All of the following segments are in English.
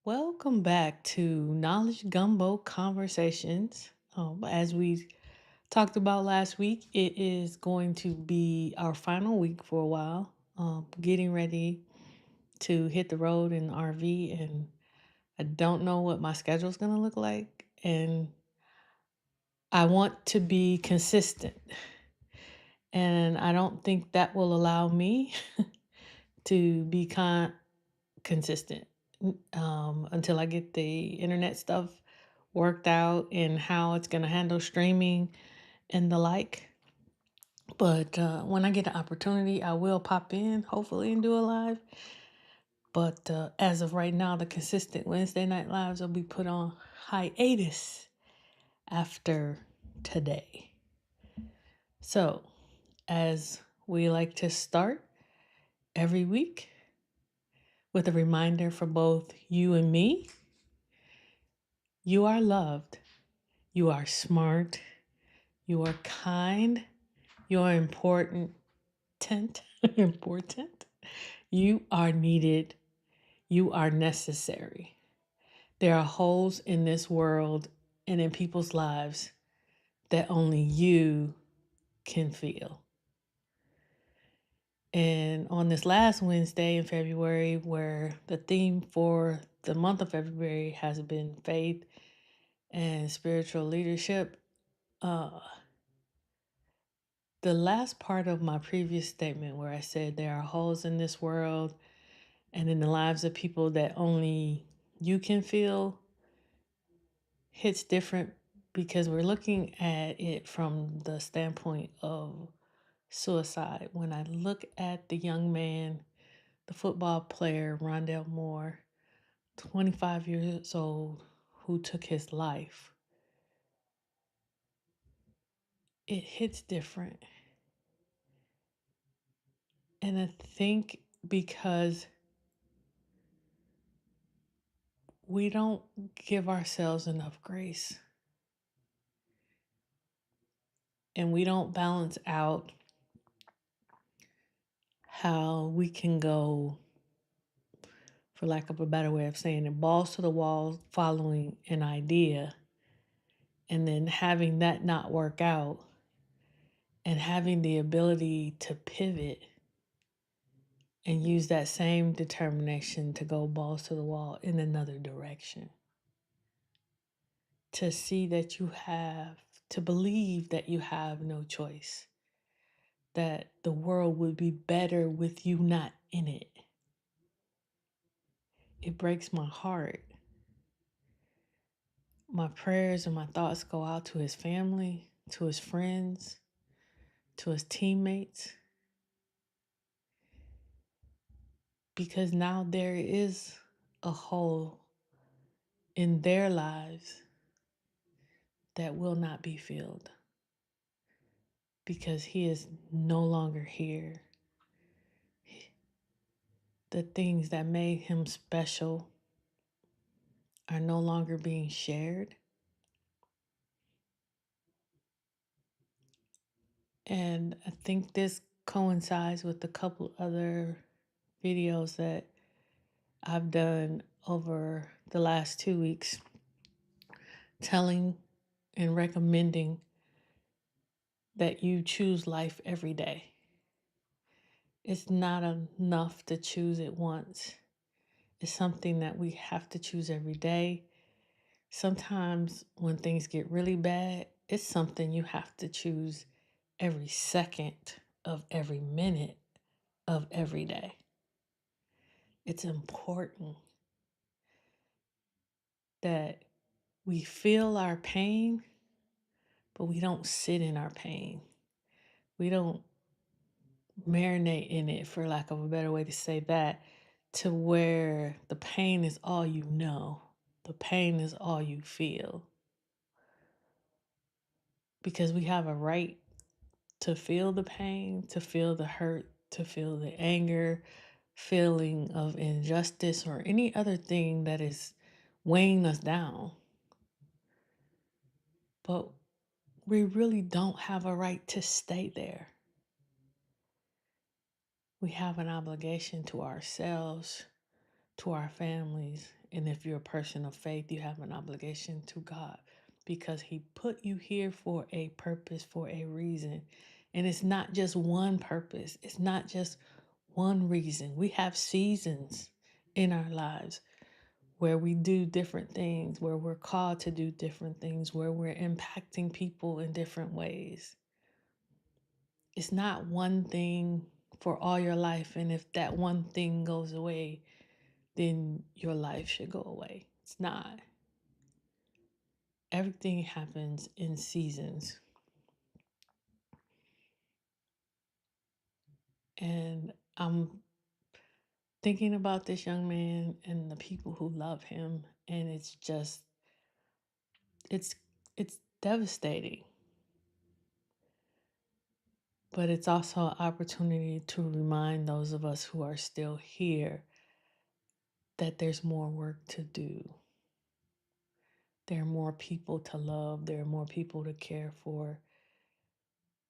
Welcome back to Knowledge Gumbo Conversations. As we talked about last week, it is going to be our final week for a while. Getting ready to hit the road in the RV, and I don't know what my schedule is going to look like. And I want to be consistent, and I don't think that will allow me to be consistent until I get the internet stuff worked out and how it's going to handle streaming and the like. But when I get an opportunity, I will pop in, hopefully, and do a live. But as of right now, the consistent Wednesday night lives will be put on hiatus after today. So, as we like to start every week with a reminder for both you and me, you are loved, you are smart, you are kind, you are important, important. You are needed. You are necessary. There are holes in this world and in people's lives that only you can feel. And on this last Wednesday in February, where the theme for the month of February has been faith and spiritual leadership, uh, the last part of my previous statement where I said there are holes in this world and in the lives of people that only you can feel hits different because we're looking at it from the standpoint of suicide. When I look at the young man, the football player, Rondell Moore, 25 years old, who took his life, it hits different. And I think because we don't give ourselves enough grace and we don't balance out how we can go, for lack of a better way of saying it, balls to the wall following an idea and then having that not work out and having the ability to pivot and use that same determination to go balls to the wall in another direction. To see that you have, to believe that you have no choice, that the world would be better with you not in it. It breaks my heart. My prayers and my thoughts go out to his family, to his friends, to his teammates, because now there is a hole in their lives that will not be filled because he is no longer here. The things that made him special are no longer being shared. And I think this coincides with a couple other videos that I've done over the last 2 weeks, telling and recommending that you choose life every day. It's not enough to choose it once. It's something that we have to choose every day. Sometimes when things get really bad, it's something you have to choose every second of every minute of every day. It's important that we feel our pain, but we don't sit in our pain. We don't marinate in it, for lack of a better way to say that, to where the pain is all you know, the pain is all you feel. Because we have a right to feel the pain, to feel the hurt, to feel the anger, feeling of injustice, or any other thing that is weighing us down. But we really don't have a right to stay there. We have an obligation to ourselves to our families. And if you're a person of faith, you have an obligation to God because He put you here for a purpose, for a reason. And it's not just one purpose, it's not just one reason. We have seasons in our lives where we do different things, where we're called to do different things, where we're impacting people in different ways. It's not one thing for all your life. And if that one thing goes away, then your life should go away. It's not. Everything happens in seasons. And I'm thinking about this young man and the people who love him, and it's it's devastating. But it's also an opportunity to remind those of us who are still here that there's more work to do. There are more people to love, there are more people to care for.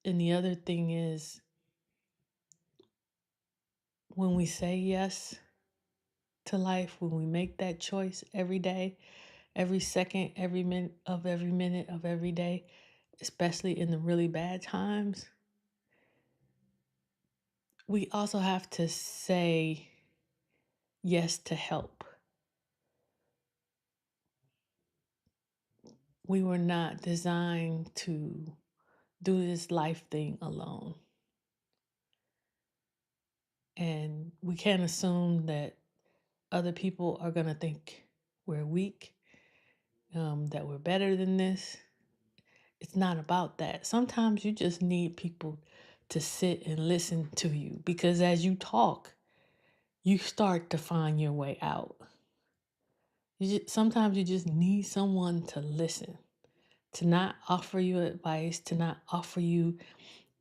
And the other thing is, when we say yes to life, when we make that choice every day, every second, every minute of every day, especially in the really bad times, we also have to say yes to help. We were not designed to do this life thing alone. And we can't assume that other people are going to think we're weak, that we're better than this. It's not about that. Sometimes you just need people to sit and listen to you because as you talk, you start to find your way out. Sometimes you just need someone to listen, to not offer you advice, to not offer you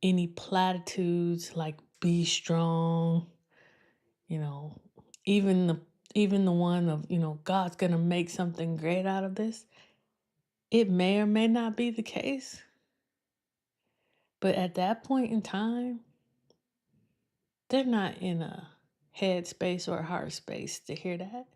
any platitudes like be strong, you know, even the even the one of, God's going to make something great out of this. It may or may not be the case. But at that point in time, they're not in a head space or a heart space to hear that.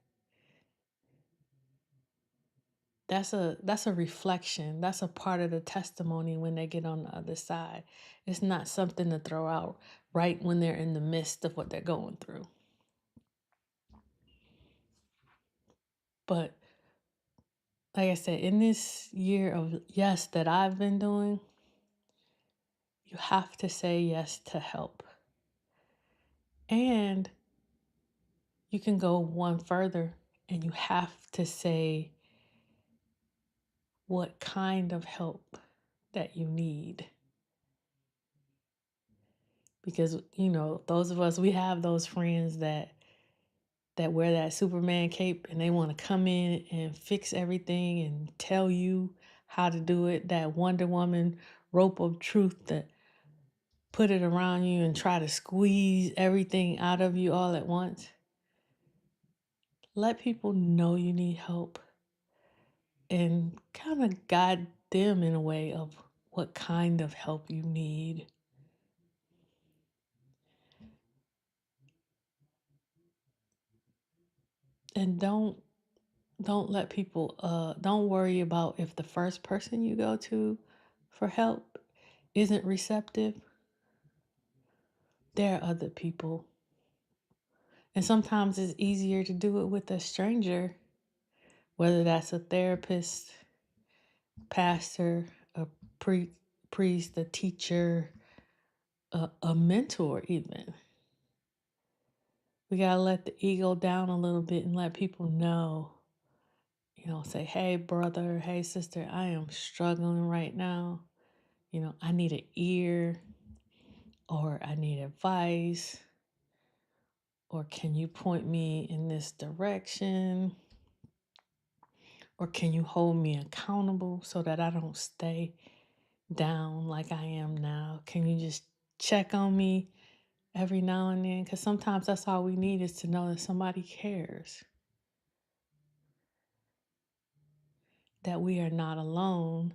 That's a reflection. That's a part of the testimony when they get on the other side. It's not something to throw out right when they're in the midst of what they're going through. But like I said, in this year of yes that I've been doing, you have to say yes to help. And you can go one further and you have to say what kind of help that you need. Because, those of us, we have those friends that wear that Superman cape and they want to come in and fix everything and tell you how to do it. That Wonder Woman rope of truth that put it around you and try to squeeze everything out of you all at once. Let people know you need help and kind of guide them in a way of what kind of help you need. And don't let people don't worry about if the first person you go to for help isn't receptive. There are other people. And sometimes it's easier to do it with a stranger, whether that's a therapist, pastor, a priest, a teacher, a mentor, even. We got to let the ego down a little bit and let people know, say, hey, brother, hey, sister, I am struggling right now. I need an ear, or I need advice, or can you point me in this direction? Or can you hold me accountable so that I don't stay down like I am now? Can you just check on me every now and then? Because sometimes that's all we need is to know that somebody cares, that we are not alone,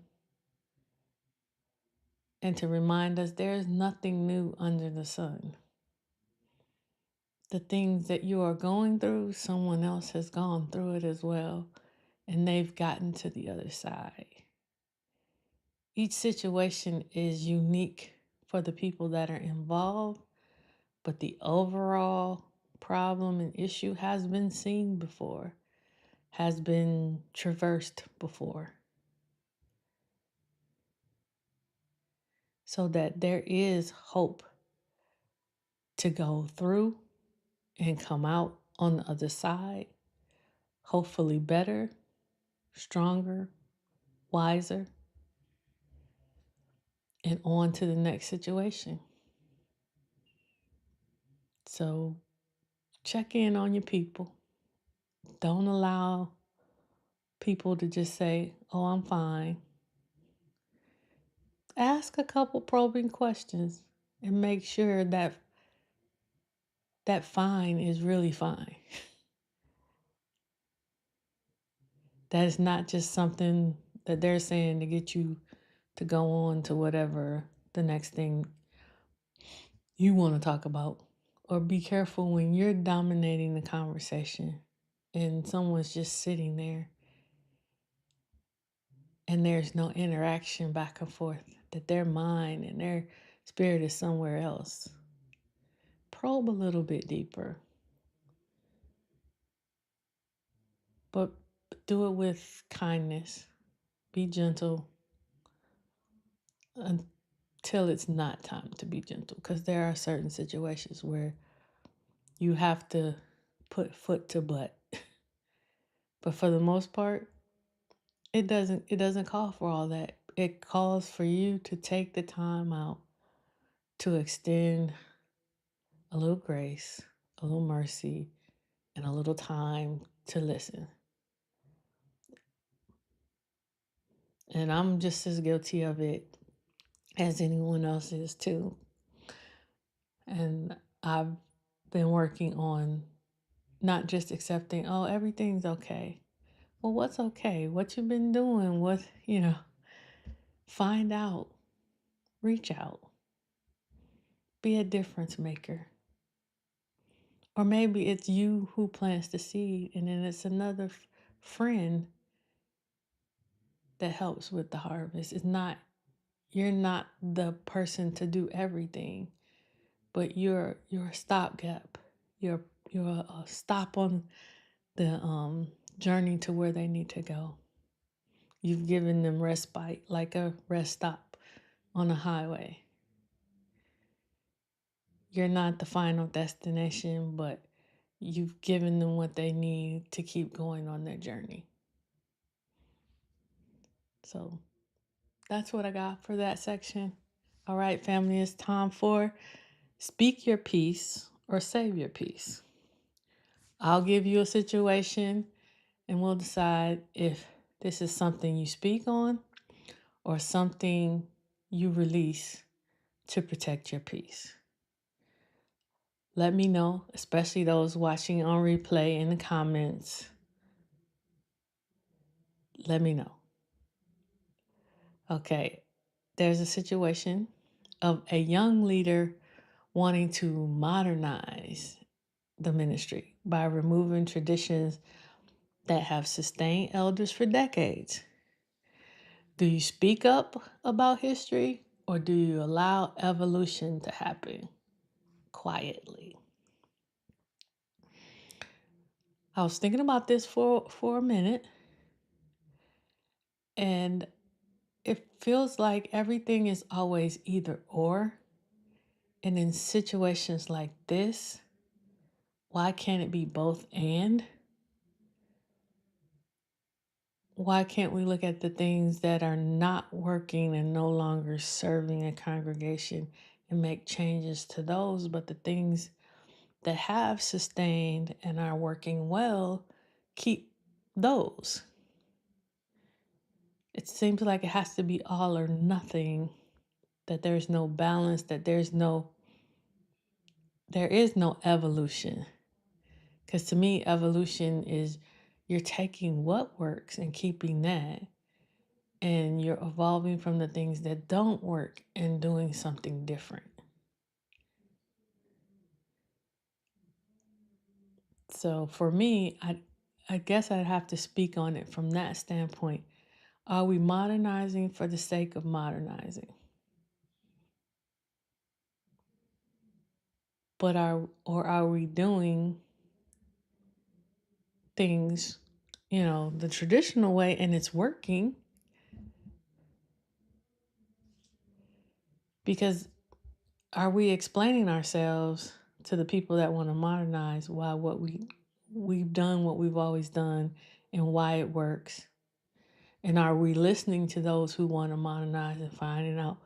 and to remind us there is nothing new under the sun. the things that you are going through, someone else has gone through it as well, and they've gotten to the other side. Each situation is unique for the people that are involved, but the overall problem and issue has been seen before, has been traversed before. So that there is hope to go through and come out on the other side, hopefully better, stronger, wiser, and on to the next situation. So check in on your people. Don't allow people to just say, oh, I'm fine. Ask a couple probing questions and make sure that that fine is really fine. That is not just something that they're saying to get you to go on to whatever the next thing you want to talk about. Or be careful when you're dominating the conversation and someone's just sitting there and there's no interaction back and forth, that their mind and their spirit is somewhere else. Probe a little bit deeper, but do it with kindness. Be gentle until it's not time to be gentle, because there are certain situations where you have to put foot to butt. But for the most part, it doesn't call for all that. It calls for you to take the time out to extend a little grace, a little mercy, and a little time to listen. And I'm just as guilty of it as anyone else is too. And I've been working on not just accepting, oh, everything's okay. Well, what's okay? What you've been doing? Find out, reach out, be a difference maker. Or maybe it's you who plants the seed and then it's another friend that helps with the harvest. You're not the person to do everything, but you're a stopgap. You're a stop on the journey to where they need to go. You've given them respite, like a rest stop on a highway. You're not the final destination, but you've given them what they need to keep going on their journey. So that's what I got for that section. All right, family, it's time for speak your piece or save your piece. I'll give you a situation and we'll decide if this is something you speak on or something you release to protect your peace. Let me know, especially those watching on replay in the comments. Let me know. Okay, there's a situation of a young leader wanting to modernize the ministry by removing traditions that have sustained elders for decades. Do you speak up about history or do you allow evolution to happen quietly? I was thinking about this for a minute, and it feels like everything is always either or. And in situations like this, why can't it be both and? Why can't we look at the things that are not working and no longer serving a congregation and make changes to those, but the things that have sustained and are working well, keep those? It seems like it has to be all or nothing, that there's no balance, that there is no evolution. Because to me, evolution is you're taking what works and keeping that, and you're evolving from the things that don't work and doing something different. So for me, I guess I'd have to speak on it from that standpoint. Are we modernizing for the sake of modernizing? Are we doing things, the traditional way and it's working? Because are we explaining ourselves to the people that want to modernize why we've done what we've always done and why it works? And are we listening to those who want to modernize and finding out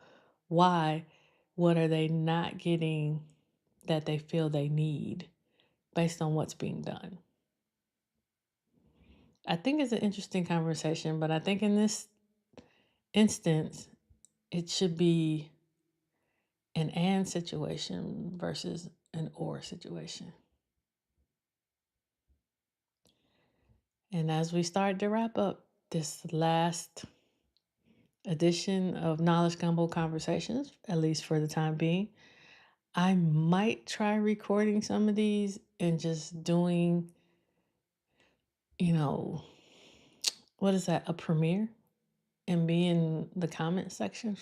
why? What are they not getting that they feel they need based on what's being done? I think it's an interesting conversation, but I think in this instance, it should be an and situation versus an or situation. And as we start to wrap up this last edition of Knowledge Gumbo Conversations, at least for the time being, I might try recording some of these and just doing, what is that, a premiere, and be in the comment section.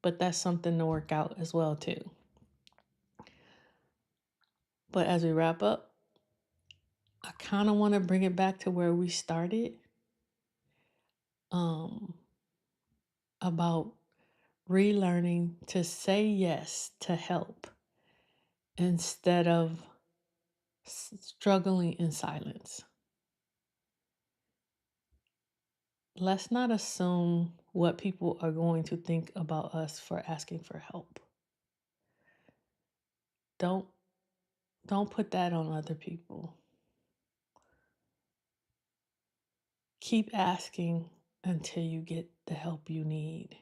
But that's something to work out as well, too. But as we wrap up, I kind of want to bring it back to where we started, about relearning to say yes to help instead of struggling in silence. Let's not assume what people are going to think about us for asking for help. Don't put that on other people. Keep asking until you get the help you need.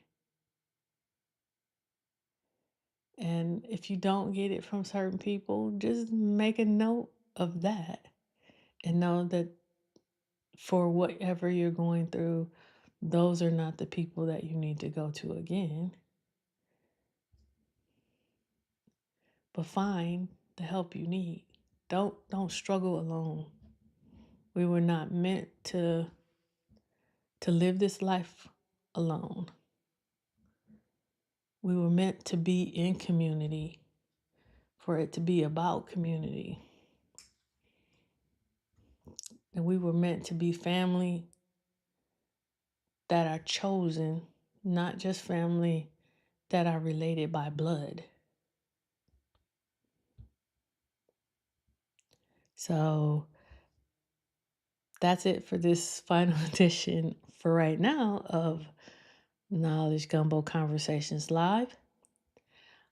And if you don't get it from certain people, just make a note of that and know that for whatever you're going through, those are not the people that you need to go to again. But find the help you need. Don't struggle alone. We were not meant to live this life alone. We were meant to be in community, for it to be about community. And we were meant to be family that are chosen, not just family that are related by blood. So that's it for this final edition for right now of Knowledge Gumbo Conversations Live.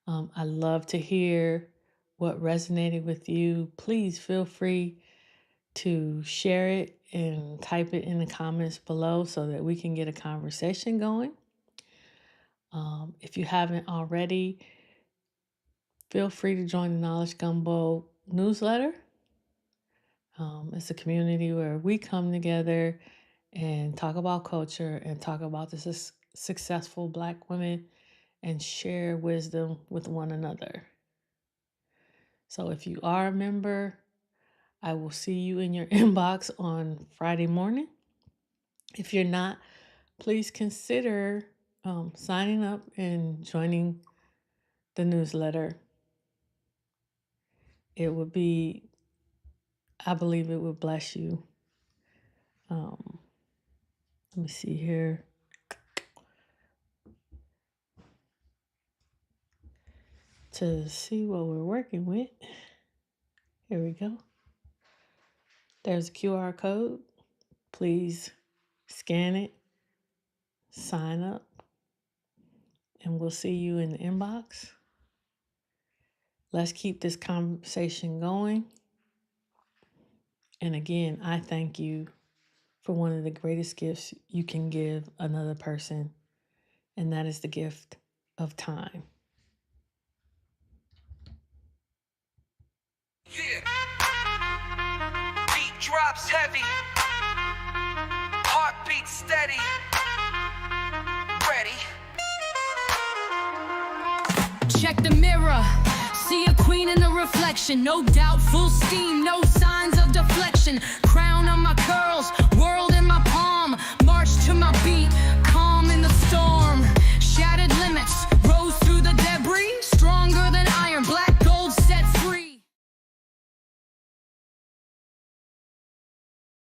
I love to hear what resonated with you. Please feel free to share it and type it in the comments below so that we can get a conversation going. If you haven't already, feel free to join the Knowledge Gumbo newsletter. It's a community where we come together and talk about culture and talk about the successful Black women and share wisdom with one another. So if you are a member, I will see you in your inbox on Friday morning. If you're not, please consider signing up and joining the newsletter. It would be, I believe it would bless you. Let me see here. To see what we're working with. Here we go. There's a QR code. Please scan it, sign up, and we'll see you in the inbox. Let's keep this conversation going. And again, I thank you for one of the greatest gifts you can give another person, and that is the gift of time. Yeah. Beat drops heavy, heartbeat steady, ready. Check the mirror, see a queen in a reflection. No doubt, full steam, no signs of deflection.